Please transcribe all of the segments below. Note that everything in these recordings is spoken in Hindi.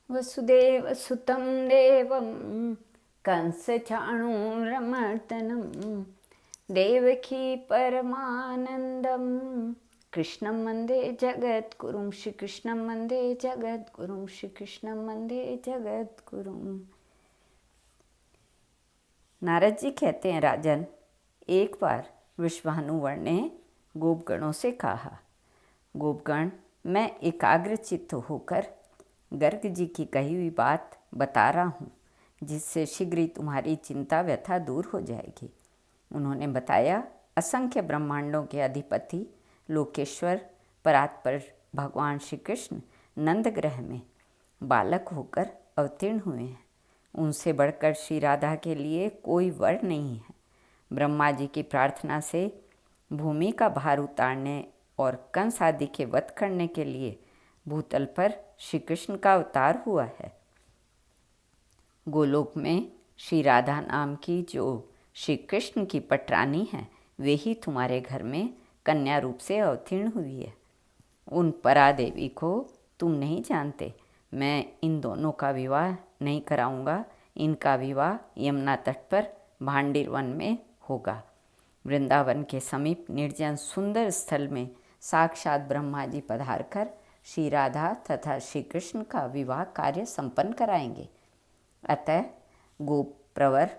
वसुदेवसुतं देवं कंसचाणूरमर्दनं देवकी परमानन्दं कृष्णं वन्दे जगद्गुरुं श्रीकृष्णं वन्दे जगद्गुरुं श्रीकृष्णं वन्दे जगद्गुरुं। नारद जी कहते हैं, राजन, एक बार वृषभानुवर ने गोपगणों से कहा, गोपगण, मैं एकाग्रचित्त होकर गर्ग जी की कही हुई बात बता रहा हूँ, जिससे शीघ्र ही तुम्हारी चिंता व्यथा दूर हो जाएगी। उन्होंने बताया, असंख्य ब्रह्मांडों के अधिपति लोकेश्वर परात्पर भगवान श्री कृष्ण नंदग्रह में बालक होकर अवतीर्ण हुए हैं। उनसे बढ़कर श्री राधा के लिए कोई वर नहीं है। ब्रह्मा जी की प्रार्थना से भूमि का भार उतारने और कंस आदि के वध करने के लिए भूतल पर श्री कृष्ण का अवतार हुआ है। गोलोक में श्री राधा नाम की जो श्री कृष्ण की पटरानी है, वे ही तुम्हारे घर में कन्या रूप से अवतीर्ण हुई है। उन परादेवी को तुम नहीं जानते। मैं इन दोनों का विवाह नहीं कराऊंगा। इनका विवाह यमुना तट पर भांडीर वन में होगा। वृंदावन के समीप निर्जन सुंदर स्थल में साक्षात ब्रह्मा जी पधारकर श्री राधा तथा श्री कृष्ण का विवाह कार्य संपन्न कराएंगे। अतः गोप प्रवर,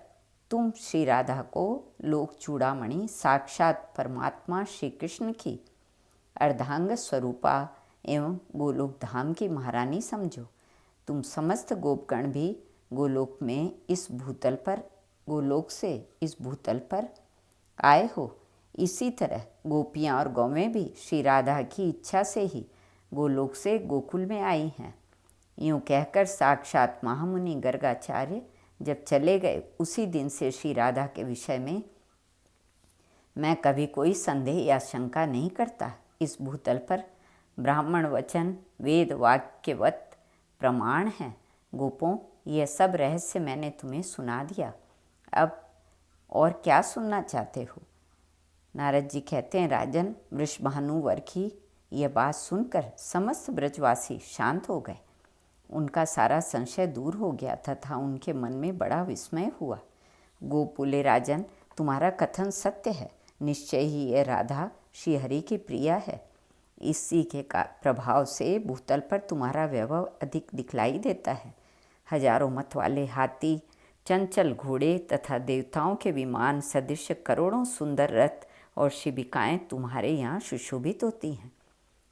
तुम श्री राधा को लोक चूड़ामणि साक्षात परमात्मा श्री कृष्ण की अर्धांग स्वरूपा एवं गोलोक धाम की महारानी समझो। तुम समस्त गोपगण भी गोलोक में इस भूतल पर गोलोक से इस भूतल पर आए हो। इसी तरह गोपियाँ और गौवें भी श्री राधा की इच्छा से ही गोलोक से गोकुल में आई हैं। यूँ कहकर साक्षात महामुनि गर्गाचार्य जब चले गए, उसी दिन से श्री राधा के विषय में मैं कभी कोई संदेह या शंका नहीं करता। इस भूतल पर ब्राह्मण वचन वेद वाक्यवत प्रमाण है। गोपों, यह सब रहस्य मैंने तुम्हें सुना दिया। अब और क्या सुनना चाहते हो? नारद जी कहते हैं, राजन, वृषभानुवर की यह बात सुनकर समस्त ब्रजवासी शांत हो गए। उनका सारा संशय दूर हो गया तथा उनके मन में बड़ा विस्मय हुआ। गोप बोले, राजन, तुम्हारा कथन सत्य है। निश्चय ही यह राधा श्रीहरि की प्रिया है। इसी के प्रभाव से भूतल पर तुम्हारा वैभव अधिक दिखलाई देता है। हजारों मत वाले हाथी, चंचल घोड़े तथा देवताओं के विमान सदृश करोड़ों सुंदर रथ और शिबिकाएँ तुम्हारे यहाँ सुशोभित होती हैं।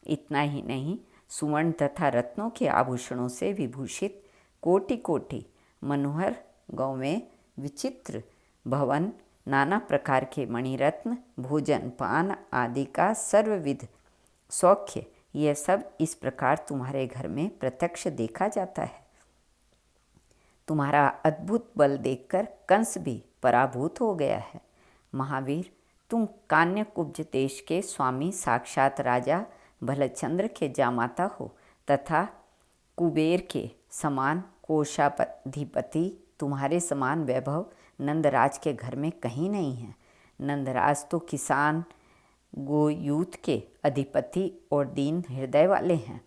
इतना ही नहीं, सुवर्ण तथा रत्नों के आभूषणों से विभूषित कोटि कोटि मनोहर गौवें, विचित्र भवन, नाना प्रकार के मणिरत्न, भोजन पान आदि का सर्वविध सौख्य, यह सब इस प्रकार तुम्हारे घर में प्रत्यक्ष देखा जाता है। तुम्हारा अद्भुत बल देखकर कंस भी पराभूत हो गया है। महावीर, तुम कान्यकुब्ज देश के स्वामी साक्षात राजा भलचंद्र के जामाता हो तथा कुबेर के समान कोषाधिपति। तुम्हारे समान वैभव नंदराज के घर में कहीं नहीं है। नंदराज तो किसान गोयूथ के अधिपति और दीन हृदय वाले हैं।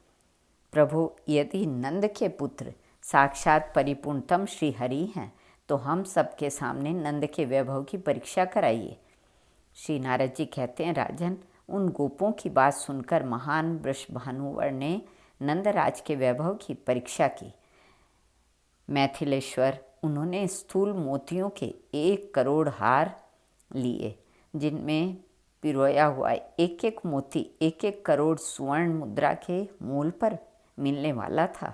प्रभु, यदि नंद के पुत्र साक्षात परिपूर्णतम श्री हरि हैं, तो हम सबके सामने नंद के वैभव की परीक्षा कराइए। श्री नारद जी कहते हैं, राजन, उन गोपों की बात सुनकर महान वृषभानुवर ने नंदराज के वैभव की परीक्षा की। मैथिलेश्वर, उन्होंने स्थूल मोतियों के 1 करोड़ हार लिए, जिनमें पिरोया हुआ एक एक मोती 1-1 करोड़ सुवर्ण मुद्रा के मूल पर मिलने वाला था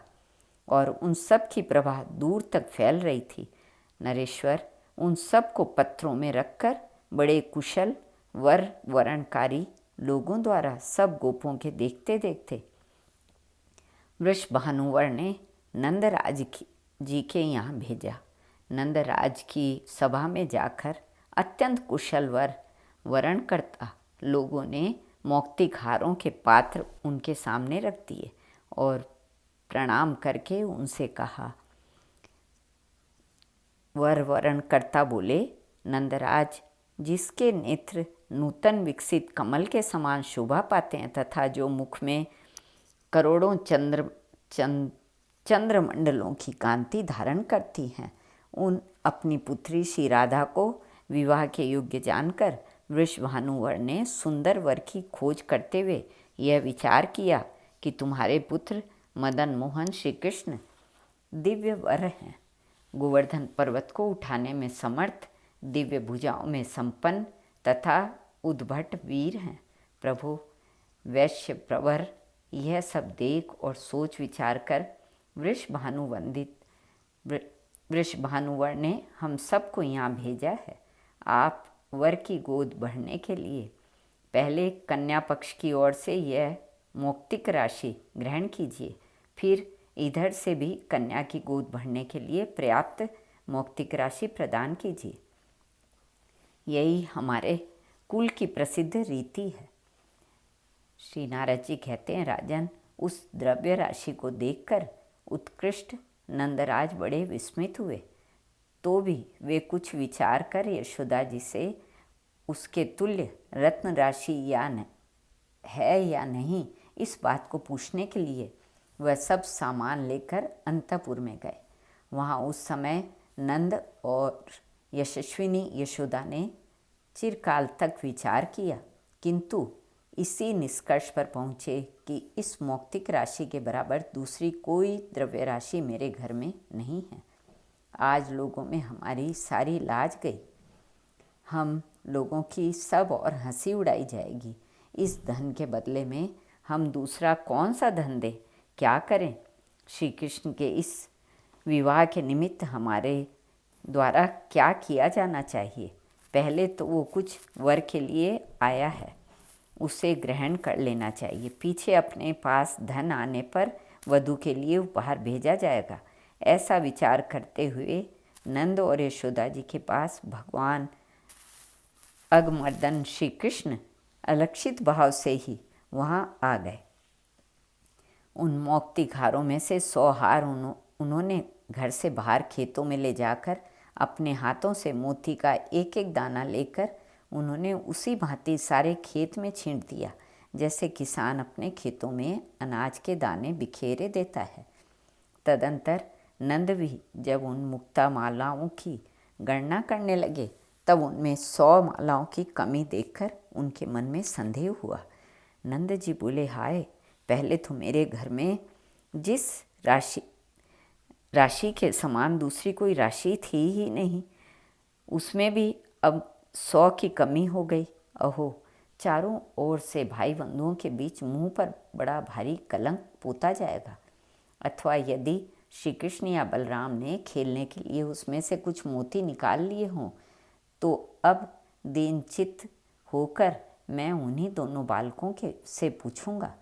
और उन सब की प्रभा दूर तक फैल रही थी। नरेश्वर, उन सब को पत्रों में रखकर बड़े कुशल वर वरणकारी लोगों द्वारा सब गोपों के देखते देखते वृषभानुवर ने नंदराज जी के यहाँ भेजा। नंदराज की सभा में जाकर अत्यंत कुशल वरणकर्ता लोगों ने मौक्तिक हारों के पात्र उनके सामने रख दिए और प्रणाम करके उनसे कहा। वरणकर्ता बोले, नंदराज, जिसके नेत्र नूतन विकसित कमल के समान शोभा पाते हैं तथा जो मुख में करोड़ों चंद्रमंडलों की कांति धारण करती हैं। उन अपनी पुत्री श्री राधा को विवाह के योग्य जानकर वृषभानुवर ने सुंदर वर की खोज करते हुए यह विचार किया कि तुम्हारे पुत्र मदन मोहन श्री कृष्ण दिव्य वर हैं, गोवर्धन पर्वत को उठाने में समर्थ, दिव्य भुजाओं में संपन्न तथा उद्भट वीर हैं। प्रभु वैश्य प्रवर यह सब देख और सोच विचार कर वृषभानुवर ने हम सबको यहाँ भेजा है। आप वर की गोद बढ़ने के लिए पहले कन्या पक्ष की ओर से यह मौक्तिक राशि ग्रहण कीजिए, फिर इधर से भी कन्या की गोद बढ़ने के लिए पर्याप्त मौक्तिक राशि प्रदान कीजिए। यही हमारे कुल की प्रसिद्ध रीति है। श्री नारद जी कहते हैं, राजन, उस द्रव्य राशि को देखकर उत्कृष्ट नंदराज बड़े विस्मित हुए, तो भी वे कुछ विचार कर यशोदा जी से उसके तुल्य रत्न राशि है या नहीं, इस बात को पूछने के लिए वह सब सामान लेकर अंतपुर में गए। वहाँ उस समय नंद और यशस्विनी यशोदा ने चिरकाल तक विचार किया, किंतु इसी निष्कर्ष पर पहुँचे कि इस मौक्तिक राशि के बराबर दूसरी कोई द्रव्य राशि मेरे घर में नहीं है। आज लोगों में हमारी सारी लाज गई, हम लोगों की सब और हंसी उड़ाई जाएगी। इस धन के बदले में हम दूसरा कौन सा धन दें, क्या करें? श्री कृष्ण के इस विवाह के निमित्त हमारे द्वारा क्या किया जाना चाहिए? पहले तो वो कुछ वर के लिए आया है, उसे ग्रहण कर लेना चाहिए। पीछे अपने पास धन आने पर वधू के लिए उपहार भेजा जाएगा। ऐसा विचार करते हुए नंद और यशोदा जी के पास भगवान अगमर्दन श्री कृष्ण अलक्षित भाव से ही वहाँ आ गए। उन मौक्तिक हारों में से 100 हार उन्होंने घर से बाहर खेतों में ले जाकर अपने हाथों से मोती का एक एक दाना लेकर उन्होंने उसी भांति सारे खेत में छींट दिया, जैसे किसान अपने खेतों में अनाज के दाने बिखेरे देता है। तदंतर नंद भी जब उन मुक्ता मालाओं की गणना करने लगे, तब उनमें 100 मालाओं की कमी देखकर उनके मन में संदेह हुआ। नंद जी बोले, हाय, पहले तो मेरे घर में जिस राशि के समान दूसरी कोई राशि थी ही नहीं, उसमें भी अब 100 की कमी हो गई। अहो, चारों ओर से भाई बंधुओं के बीच मुंह पर बड़ा भारी कलंक पोता जाएगा। अथवा यदि श्री कृष्ण या बलराम ने खेलने के लिए उसमें से कुछ मोती निकाल लिए हों, तो अब दीनचित्त होकर मैं उन्हीं दोनों बालकों से पूछूंगा।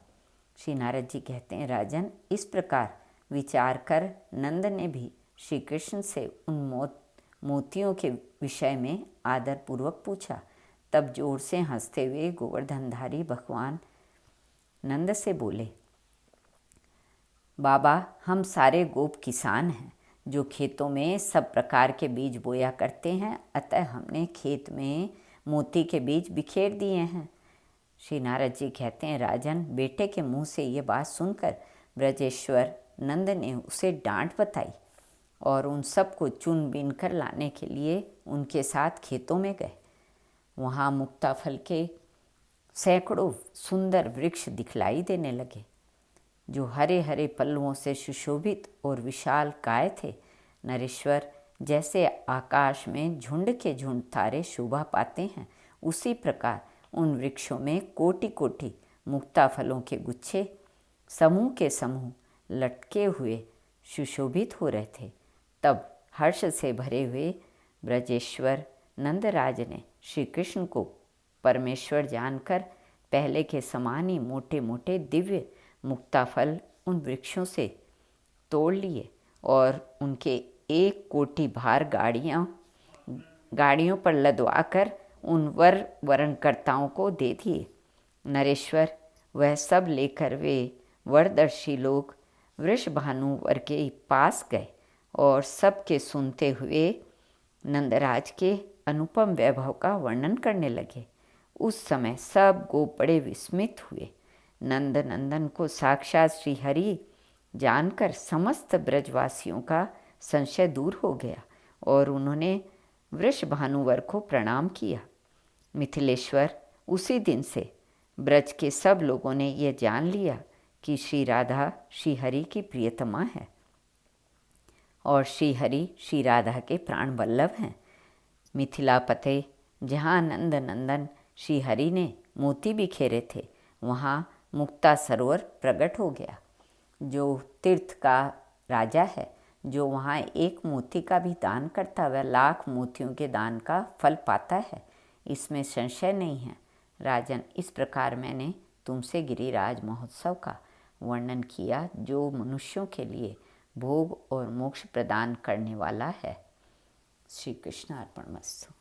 श्री नारद जी कहते हैं, राजन, इस प्रकार विचार कर नंद ने भी श्री कृष्ण से उन मोतियों के विषय में आदरपूर्वक पूछा। तब जोर से हंसते हुए गोवर्धनधारी भगवान नंद से बोले, बाबा, हम सारे गोप किसान हैं जो खेतों में सब प्रकार के बीज बोया करते हैं, अतः हमने खेत में मोती के बीज बिखेर दिए हैं। श्री नारद जी कहते हैं, राजन, बेटे के मुंह से ये बात सुनकर ब्रजेश्वर नंद ने उसे डांट बताई और उन सबको चुन बीन कर लाने के लिए उनके साथ खेतों में गए। वहाँ मुक्ता फल के सैकड़ों सुंदर वृक्ष दिखलाई देने लगे, जो हरे हरे पल्लवों से सुशोभित और विशाल काय थे। नरेश्वर, जैसे आकाश में झुंड के झुंड तारे शोभा पाते हैं, उसी प्रकार उन वृक्षों में कोटि कोटि मुक्ता फलों के गुच्छे समूह के समूह लटके हुए सुशोभित हो रहे थे। तब हर्ष से भरे हुए ब्रजेश्वर नंदराज ने श्री कृष्ण को परमेश्वर जानकर पहले के समान ही मोटे मोटे दिव्य मुक्ता फल उन वृक्षों से तोड़ लिए और उनके 1 कोटि भार गाड़ियों पर लदवाकर उन वरणकर्ताओं को दे दिए। नरेश्वर, वह सब लेकर वे वरदर्शी लोग वृषभानुवर के पास गए और सबके सुनते हुए नंदराज के अनुपम वैभव का वर्णन करने लगे। उस समय सब गोप बड़े विस्मित हुए। नंद नंदन को साक्षात श्री हरि जानकर समस्त ब्रजवासियों का संशय दूर हो गया और उन्होंने वृषभानुवर को प्रणाम किया। मिथिलेश्वर, उसी दिन से ब्रज के सब लोगों ने यह जान लिया कि श्री राधा श्रीहरि की प्रियतमा है और श्रीहरि श्री राधा के प्राण वल्लभ हैं। मिथिलापते, जहाँ नंद नंदन श्रीहरि ने मोती बिखेरे थे, वहाँ मुक्ता सरोवर प्रकट हो गया। जो तीर्थ का राजा है, जो वहाँ एक मोती का भी दान करता, वह लाख मोतियों के दान का फल पाता है, इसमें संशय नहीं है। राजन, इस प्रकार मैंने तुमसे गिरिराज महोत्सव का वर्णन किया, जो मनुष्यों के लिए भोग और मोक्ष प्रदान करने वाला है। श्री कृष्ण अर्पणमस्तु।